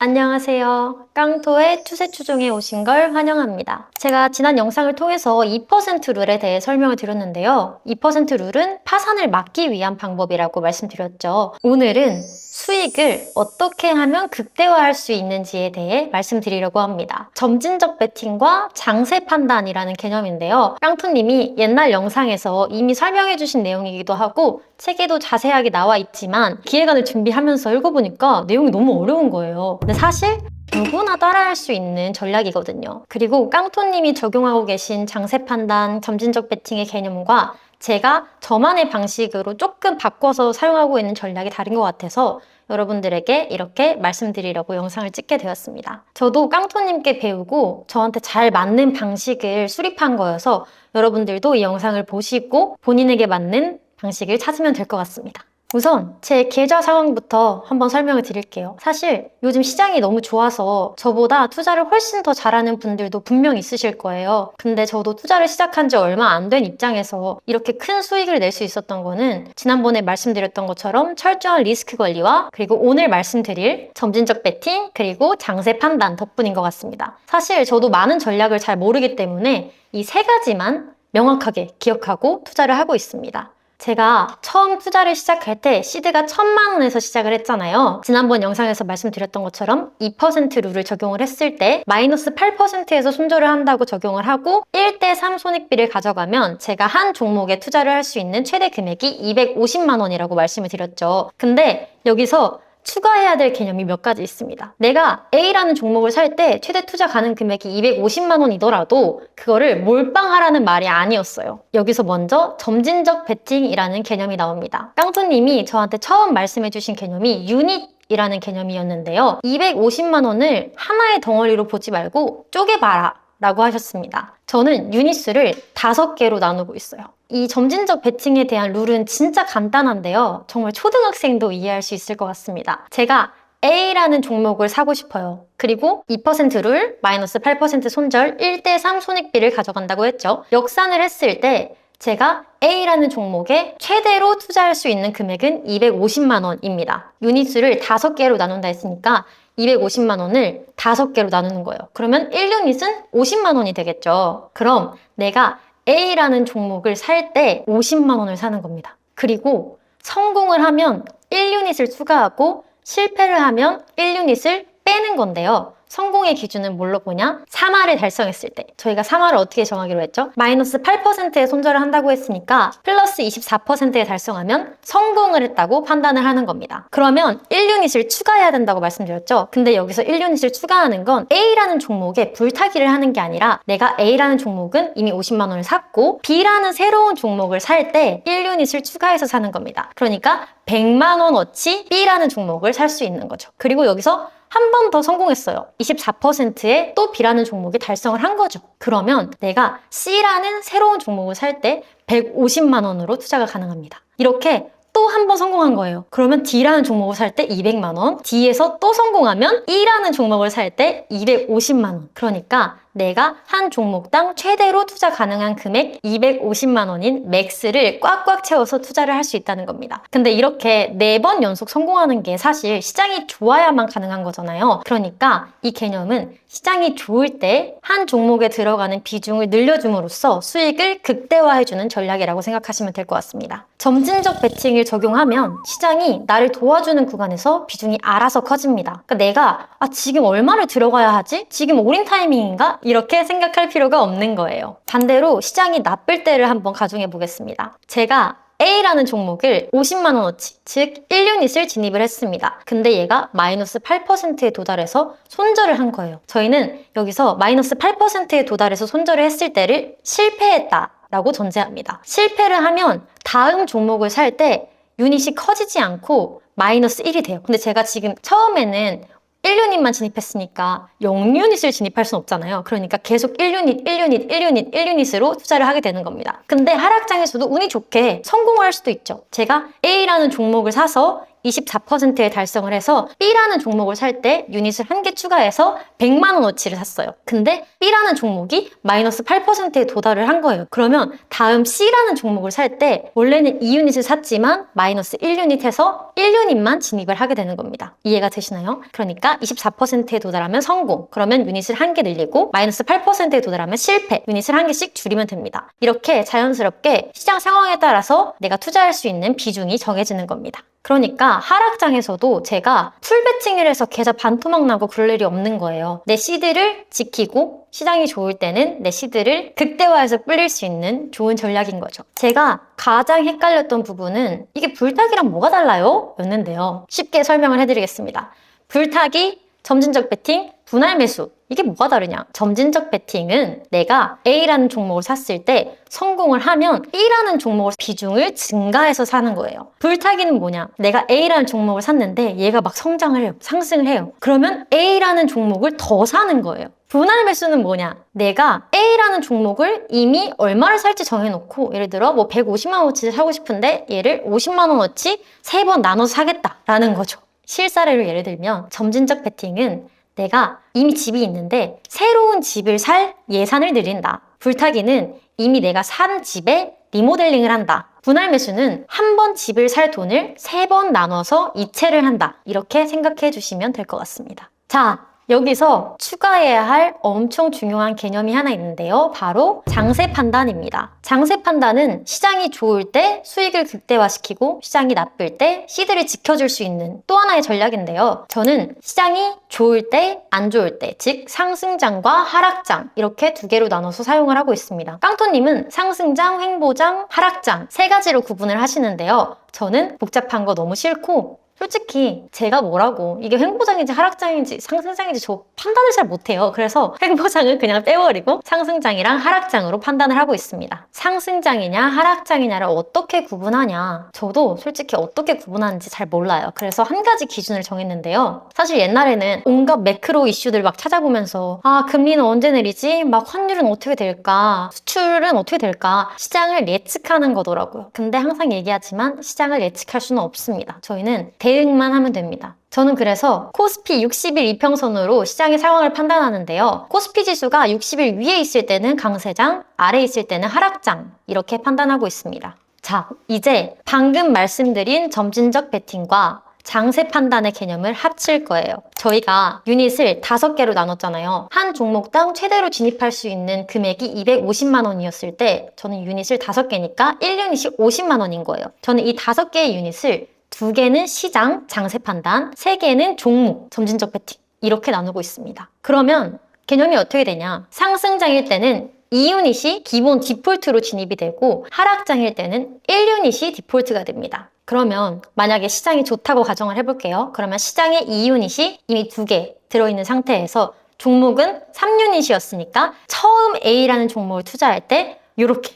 안녕하세요. 깡토의 추세추종에 오신 걸 환영합니다. 제가 지난 영상을 통해서 2% 룰에 대해 설명을 드렸는데요. 2% 룰은 파산을 막기 위한 방법이라고 말씀드렸죠. 오늘은 수익을 어떻게 하면 극대화할 수 있는지에 대해 말씀드리려고 합니다. 점진적 베팅과 장세 판단이라는 개념인데요. 깡토님이 옛날 영상에서 이미 설명해 주신 내용이기도 하고 책에도 자세하게 나와 있지만 기획안을 준비하면서 읽어보니까 내용이 너무 어려운 거예요. 근데 사실 누구나 따라할 수 있는 전략이거든요. 그리고 깡토님이 적용하고 계신 장세 판단, 점진적 베팅의 개념과 제가 저만의 방식으로 조금 바꿔서 사용하고 있는 전략이 다른 것 같아서 여러분들에게 이렇게 말씀드리려고 영상을 찍게 되었습니다. 저도 깡토님께 배우고 저한테 잘 맞는 방식을 수립한 거여서 여러분들도 이 영상을 보시고 본인에게 맞는 방식을 찾으면 될 것 같습니다. 우선 제 계좌 상황부터 한번 설명을 드릴게요. 사실 요즘 시장이 너무 좋아서 저보다 투자를 훨씬 더 잘하는 분들도 분명 있으실 거예요. 근데 저도 투자를 시작한 지 얼마 안 된 입장에서 이렇게 큰 수익을 낼 수 있었던 거는 지난번에 말씀드렸던 것처럼 철저한 리스크 관리와 그리고 오늘 말씀드릴 점진적 베팅 그리고 장세 판단 덕분인 것 같습니다. 사실 저도 많은 전략을 잘 모르기 때문에 이 세 가지만 명확하게 기억하고 투자를 하고 있습니다. 제가 처음 투자를 시작할 때 시드가 1,000만 원에서 시작을 했잖아요. 지난번 영상에서 말씀드렸던 것처럼 2% 룰을 적용을 했을 때 마이너스 8%에서 손절을 한다고 적용을 하고 1대3 손익비를 가져가면 제가 한 종목에 투자를 할 수 있는 최대 금액이 250만 원이라고 말씀을 드렸죠. 근데 여기서 추가해야 될 개념이 몇 가지 있습니다. 내가 A라는 종목을 살 때 최대 투자 가능 금액이 250만 원이더라도 그거를 몰빵하라는 말이 아니었어요. 여기서 먼저 점진적 베팅이라는 개념이 나옵니다. 깡토님이 저한테 처음 말씀해주신 개념이 유닛이라는 개념이었는데요. 250만 원을 하나의 덩어리로 보지 말고 쪼개봐라 라고 하셨습니다. 저는 유닛수를 5개로 나누고 있어요. 이 점진적 베팅에 대한 룰은 진짜 간단한데요. 정말 초등학생도 이해할 수 있을 것 같습니다. 제가 A라는 종목을 사고 싶어요. 그리고 2% 룰, 마이너스 8% 손절, 1대3 손익비를 가져간다고 했죠. 역산을 했을 때 제가 A라는 종목에 최대로 투자할 수 있는 금액은 250만 원입니다. 유닛수를 5개로 나눈다 했으니까 250만 원을 5개로 나누는 거예요. 그러면 1유닛은 50만 원이 되겠죠. 그럼 내가 A라는 종목을 살 때 50만 원을 사는 겁니다. 그리고 성공을 하면 1유닛을 추가하고 실패를 하면 1유닛을 빼는 건데요. 성공의 기준은 뭘로 보냐? 3할을 달성했을 때. 저희가 3할을 어떻게 정하기로 했죠? 마이너스 8%의 손절을 한다고 했으니까 플러스 24%에 달성하면 성공을 했다고 판단을 하는 겁니다. 그러면 1유닛을 추가해야 된다고 말씀드렸죠? 근데 여기서 1유닛을 추가하는 건 A라는 종목에 불타기를 하는 게 아니라 내가 A라는 종목은 이미 50만 원을 샀고 B라는 새로운 종목을 살 때 1유닛을 추가해서 사는 겁니다. 그러니까 100만 원어치 B라는 종목을 살 수 있는 거죠. 그리고 여기서 한 번 더 성공했어요. 24%에 또 B라는 종목이 달성을 한 거죠. 그러면 내가 C라는 새로운 종목을 살 때 150만 원으로 투자가 가능합니다. 이렇게 또 한 번 성공한 거예요. 그러면 D라는 종목을 살 때 200만 원, D에서 또 성공하면 E라는 종목을 살 때 250만 원. 그러니까 내가 한 종목당 최대로 투자 가능한 금액 250만 원인 맥스를 꽉꽉 채워서 투자를 할 수 있다는 겁니다. 근데 이렇게 4번 연속 성공하는 게 사실 시장이 좋아야만 가능한 거잖아요. 그러니까 이 개념은 시장이 좋을 때 한 종목에 들어가는 비중을 늘려줌으로써 수익을 극대화해주는 전략이라고 생각하시면 될 것 같습니다. 점진적 베팅을 적용하면 시장이 나를 도와주는 구간에서 비중이 알아서 커집니다. 그러니까 내가 지금 얼마를 들어가야 하지? 지금 올인 타이밍인가? 이렇게 생각할 필요가 없는 거예요. 반대로 시장이 나쁠 때를 한번 가정해 보겠습니다. 제가 A라는 종목을 50만 원어치, 즉 1유닛을 진입을 했습니다. 근데 얘가 마이너스 8%에 도달해서 손절을 한 거예요. 저희는 여기서 마이너스 8%에 도달해서 손절을 했을 때를 실패했다 라고 전제합니다. 실패를 하면 다음 종목을 살 때 유닛이 커지지 않고 마이너스 1이 돼요. 근데 제가 지금 처음에는 1유닛만 진입했으니까 0유닛을 진입할 순 없잖아요. 그러니까 계속 1유닛으로 투자를 하게 되는 겁니다. 근데 하락장에서도 운이 좋게 성공을 할 수도 있죠. 제가 A라는 종목을 사서 24%에 달성을 해서 B라는 종목을 살 때 유닛을 한 개 추가해서 100만 원어치를 샀어요. 근데 B라는 종목이 마이너스 8%에 도달을 한 거예요. 그러면 다음 C라는 종목을 살 때 원래는 2유닛을 샀지만 마이너스 1유닛 해서 1유닛만 진입을 하게 되는 겁니다. 이해가 되시나요? 그러니까 24%에 도달하면 성공. 그러면 유닛을 한 개 늘리고 마이너스 8%에 도달하면 실패. 유닛을 한 개씩 줄이면 됩니다. 이렇게 자연스럽게 시장 상황에 따라서 내가 투자할 수 있는 비중이 정해지는 겁니다. 그러니까 하락장에서도 제가 풀배팅을 해서 계좌 반토막 나고 그럴 일이 없는 거예요. 내 시드를 지키고 시장이 좋을 때는 내 시드를 극대화해서 불릴 수 있는 좋은 전략인 거죠. 제가 가장 헷갈렸던 부분은 이게 불타기랑 뭐가 달라요? 였는데요. 쉽게 설명을 해드리겠습니다. 불타기, 점진적 배팅, 분할 매수. 이게 뭐가 다르냐? 점진적 배팅은 내가 A라는 종목을 샀을 때 성공을 하면 B라는 종목의 비중을 증가해서 사는 거예요. 불타기는 뭐냐? 내가 A라는 종목을 샀는데 얘가 막 성장을 해요. 상승을 해요. 그러면 A라는 종목을 더 사는 거예요. 분할 매수는 뭐냐? 내가 A라는 종목을 이미 얼마를 살지 정해놓고 예를 들어 뭐 150만 원어치 사고 싶은데 얘를 50만 원어치 3번 나눠서 사겠다라는 거죠. 실사례로 예를 들면 점진적 배팅은 내가 이미 집이 있는데 새로운 집을 살 예산을 늘린다. 불타기는 이미 내가 산 집에 리모델링을 한다. 분할 매수는 한 번 집을 살 돈을 3번 나눠서 이체를 한다. 이렇게 생각해 주시면 될 것 같습니다. 자, 여기서 추가해야 할 엄청 중요한 개념이 하나 있는데요. 바로 장세 판단입니다. 장세 판단은 시장이 좋을 때 수익을 극대화시키고 시장이 나쁠 때 시드를 지켜줄 수 있는 또 하나의 전략인데요. 저는 시장이 좋을 때, 안 좋을 때, 즉 상승장과 하락장 이렇게 두 개로 나눠서 사용을 하고 있습니다. 깡토님은 상승장, 횡보장, 하락장 세 가지로 구분을 하시는데요. 저는 복잡한 거 너무 싫고 솔직히 제가 뭐라고 이게 횡보장인지 하락장인지 상승장인지 저 판단을 잘 못해요. 그래서 횡보장은 그냥 빼버리고 상승장이랑 하락장으로 판단을 하고 있습니다. 상승장이냐 하락장이냐를 어떻게 구분하냐 저도 솔직히 어떻게 구분하는지 잘 몰라요. 그래서 한 가지 기준을 정했는데요. 사실 옛날에는 온갖 매크로 이슈들 막 찾아보면서 아 금리는 언제 내리지? 막 환율은 어떻게 될까? 수출은 어떻게 될까? 시장을 예측하는 거더라고요. 근데 항상 얘기하지만 시장을 예측할 수는 없습니다. 저희는 대응만 하면 됩니다. 저는 그래서 코스피 60일 이평선으로 시장의 상황을 판단하는데요. 코스피 지수가 60일 위에 있을 때는 강세장, 아래에 있을 때는 하락장 이렇게 판단하고 있습니다. 자, 이제 방금 말씀드린 점진적 배팅과 장세 판단의 개념을 합칠 거예요. 저희가 유닛을 5개로 나눴잖아요. 한 종목당 최대로 진입할 수 있는 금액이 250만 원이었을 때 저는 유닛을 5개니까 1유닛이 50만 원인 거예요. 저는 이 5개의 유닛을 2개는 시장, 장세 판단, 3개는 종목, 점진적 배팅 이렇게 나누고 있습니다. 그러면 개념이 어떻게 되냐? 상승장일 때는 2유닛이 기본 디폴트로 진입이 되고 하락장일 때는 1유닛이 디폴트가 됩니다. 그러면 만약에 시장이 좋다고 가정을 해볼게요. 그러면 시장에 2유닛이 이미 2개 들어있는 상태에서 종목은 3유닛이었으니까 처음 A라는 종목을 투자할 때 이렇게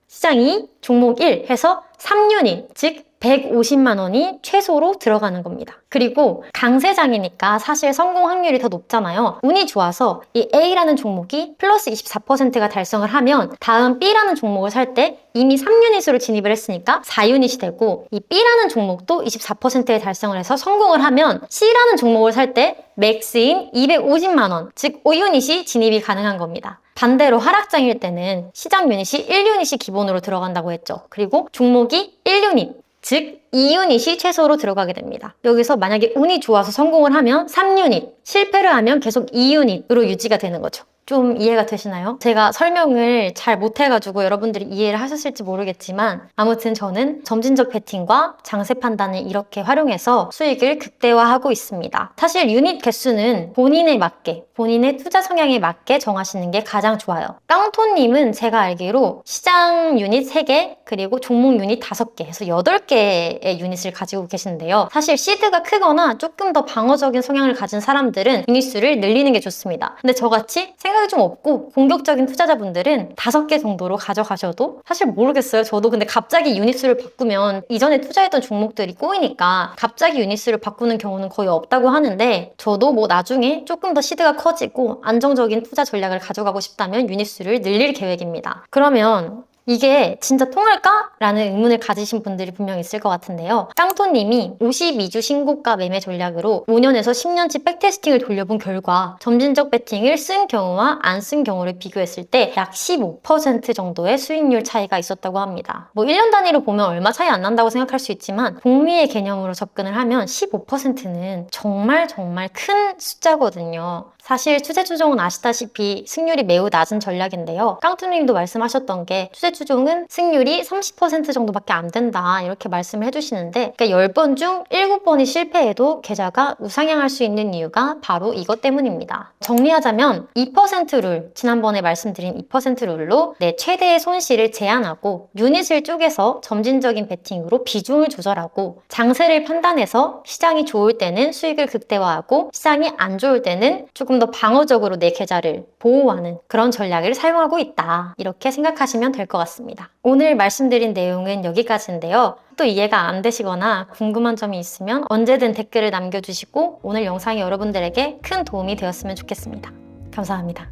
시장이 종목 1 해서 3유닛, 즉 150만 원이 최소로 들어가는 겁니다. 그리고 강세장이니까 사실 성공 확률이 더 높잖아요. 운이 좋아서 이 A라는 종목이 플러스 24%가 달성을 하면 다음 B라는 종목을 살 때 이미 3유닛으로 진입을 했으니까 4유닛이 되고 이 B라는 종목도 24%에 달성을 해서 성공을 하면 C라는 종목을 살 때 맥스인 250만 원, 즉 5유닛이 진입이 가능한 겁니다. 반대로 하락장일 때는 시장 유닛이 1유닛이 기본으로 들어간다고 했죠. 그리고 종목이 1유닛, 즉 2유닛이 최소로 들어가게 됩니다. 여기서 만약에 운이 좋아서 성공을 하면 3유닛, 실패를 하면 계속 2유닛으로 유지가 되는 거죠. 좀 이해가 되시나요? 제가 설명을 잘 못해가지고 여러분들이 이해를 하셨을지 모르겠지만 아무튼 저는 점진적 배팅과 장세 판단을 이렇게 활용해서 수익을 극대화하고 있습니다. 사실 유닛 개수는 본인에 맞게, 본인의 투자 성향에 맞게 정하시는 게 가장 좋아요. 깡토님은 제가 알기로 시장 유닛 3개 그리고 종목 유닛 5개 해서 8개의 유닛을 가지고 계시는데요. 사실 시드가 크거나 조금 더 방어적인 성향을 가진 사람들은 유닛 수를 늘리는 게 좋습니다. 근데 저같이 생각이 좀 없고 공격적인 투자자분들은 5개 정도로 가져가셔도 사실 모르겠어요. 저도 근데 갑자기 유닛 수를 바꾸면 이전에 투자했던 종목들이 꼬이니까 갑자기 유닛 수를 바꾸는 경우는 거의 없다고 하는데 저도 뭐 나중에 조금 더 시드가 커지고 안정적인 투자 전략을 가져가고 싶다면 유닛 수를 늘릴 계획입니다. 그러면 이게 진짜 통할까? 라는 의문을 가지신 분들이 분명 있을 것 같은데요. 깡토님이 52주 신고가 매매 전략으로 5년에서 10년치 백테스팅을 돌려본 결과 점진적 베팅을 쓴 경우와 안 쓴 경우를 비교했을 때 약 15% 정도의 수익률 차이가 있었다고 합니다. 뭐 1년 단위로 보면 얼마 차이 안 난다고 생각할 수 있지만 복리의 개념으로 접근을 하면 15%는 정말 큰 숫자거든요. 사실 추세추종은 아시다시피 승률이 매우 낮은 전략인데요. 깡투님도 말씀하셨던 게 추세추종은 승률이 30% 정도밖에 안 된다 이렇게 말씀을 해주시는데, 그러니까 10번 중 7번이 실패해도 계좌가 우상향할 수 있는 이유가 바로 이것 때문입니다. 정리하자면 2% 룰, 지난번에 말씀드린 2% 룰로 내 최대의 손실을 제한하고 유닛을 쪼개서 점진적인 베팅으로 비중을 조절하고 장세를 판단해서 시장이 좋을 때는 수익을 극대화하고 시장이 안 좋을 때는 조금 더 방어적으로 내 계좌를 보호하는 그런 전략을 사용하고 있다. 이렇게 생각하시면 될 것 같습니다. 오늘 말씀드린 내용은 여기까지인데요. 또 이해가 안 되시거나 궁금한 점이 있으면 언제든 댓글을 남겨주시고 오늘 영상이 여러분들에게 큰 도움이 되었으면 좋겠습니다. 감사합니다.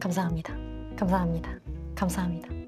감사합니다. 감사합니다. 감사합니다.